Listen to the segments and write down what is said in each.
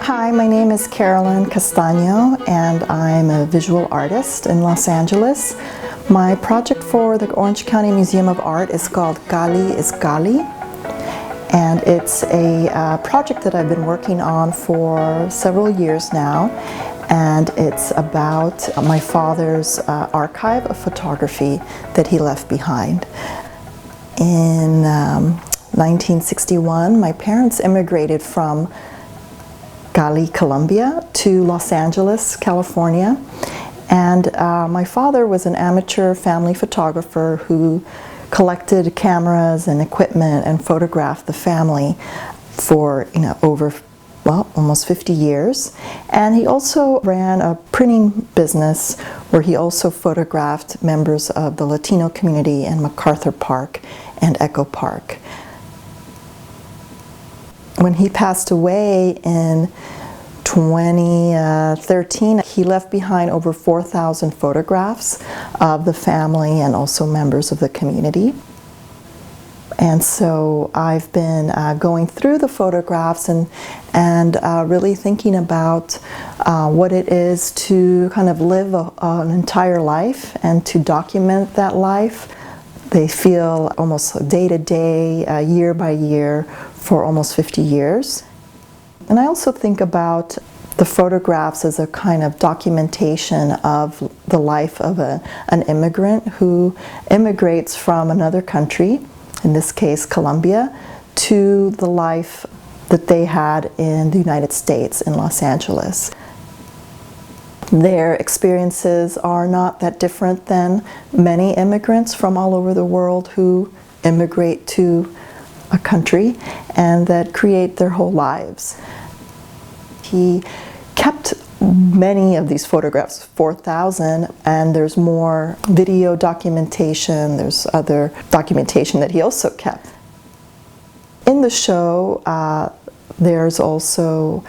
Hi, my name is Carolyn Castaño and I'm a visual artist in Los Angeles. My project for the Orange County Museum of Art is called Cali Es Cali, and it's a project that I've been working on for several years now, and it's about my father's archive of photography that he left behind. In 1961, my parents immigrated from Cali, Colombia to Los Angeles, California, and my father was an amateur family photographer who collected cameras and equipment and photographed the family for over almost 50 years. And he also ran a printing business where he also photographed members of the Latino community in MacArthur Park and Echo Park. When he passed away in 2013, he left behind over 4,000 photographs of the family and also members of the community. And so I've been going through the photographs and really thinking about what it is to kind of live an entire life and to document that life. They feel almost day to day, year by year, for almost 50 years. And I also think about the photographs as a kind of documentation of the life of an immigrant who immigrates from another country, in this case Colombia, to the life that they had in the United States, in Los Angeles. Their experiences are not that different than many immigrants from all over the world who immigrate to a country and that create their whole lives. He kept many of these photographs, 4,000, and there's more video documentation, there's other documentation that he also kept. In the show, there's also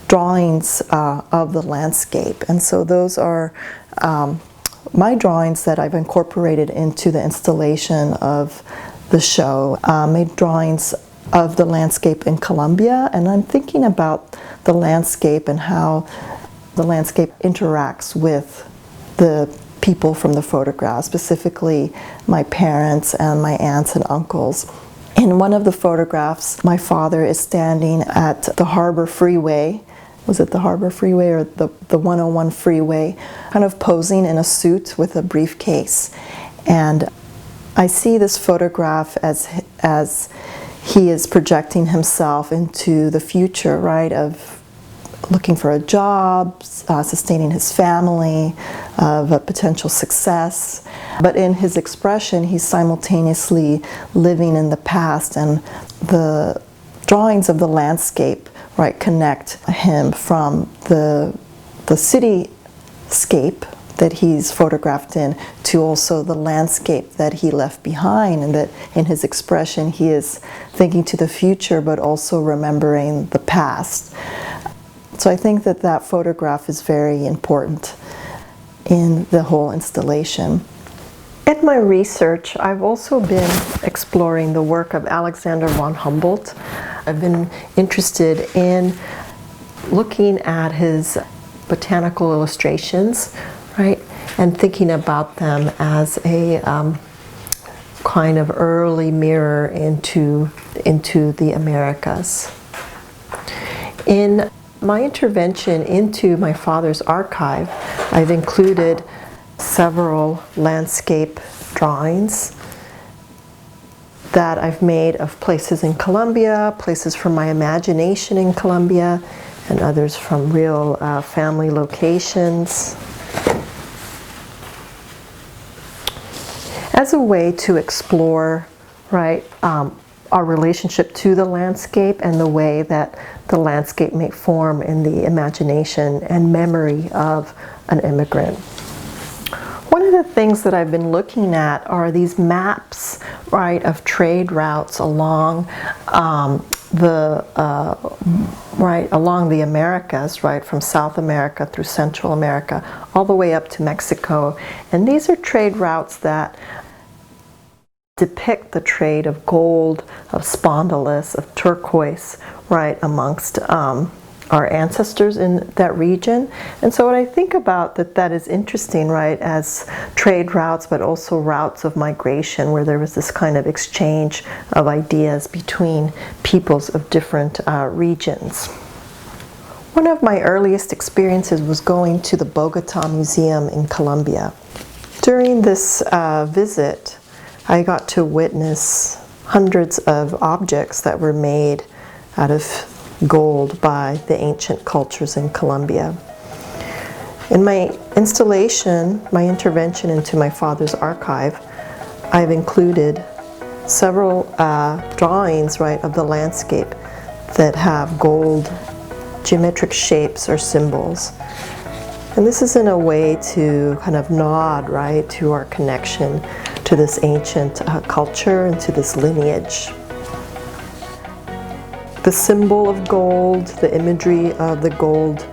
drawings of the landscape, and so those are my drawings that I've incorporated into the installation of the show. Made drawings of the landscape in Colombia, and I'm thinking about the landscape and how the landscape interacts with the people from the photograph, specifically my parents and my aunts and uncles. In one of the photographs, my father is standing at the Harbor Freeway. Was it the Harbor Freeway or the 101 freeway, kind of posing in a suit with a briefcase. And I see this photograph as he is projecting himself into the future, right, of looking for a job, sustaining his family, of a potential success. But in his expression, he's simultaneously living in the past, and the drawings of the landscape, right, connect him from the cityscape that he's photographed in to also the landscape that he left behind, and that in his expression he is thinking to the future but also remembering the past. So I think that that photograph is very important in the whole installation. In my research, I've also been exploring the work of Alexander von Humboldt. I've been interested in looking at his botanical illustrations, right, and thinking about them as a kind of early mirror into the Americas. In my intervention into my father's archive, I've included several landscape drawings that I've made of places in Colombia, places from my imagination in Colombia, and others from real family locations, as a way to explore, right, our relationship to the landscape and the way that the landscape may form in the imagination and memory of an immigrant. One of the things that I've been looking at are these maps, right, of trade routes along along the Americas, right, from South America through Central America, all the way up to Mexico. And these are trade routes that depict the trade of gold, of spondylus, of turquoise, right, amongst our ancestors in that region. And so what I think about that is interesting, right, as trade routes, but also routes of migration, where there was this kind of exchange of ideas between peoples of different regions. One of my earliest experiences was going to the Bogota Museum in Colombia. During this visit, I got to witness hundreds of objects that were made out of gold by the ancient cultures in Colombia. In my installation, my intervention into my father's archive, I've included several drawings, right, of the landscape that have gold geometric shapes or symbols. And this is in a way to kind of nod, right, to our connection to this ancient culture and to this lineage. The symbol of gold, the imagery of the gold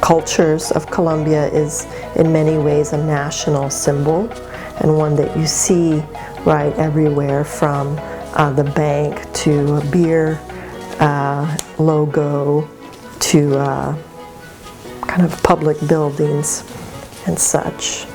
cultures of Colombia is in many ways a national symbol, and one that you see right everywhere, from the bank to a beer logo to kind of public buildings and such.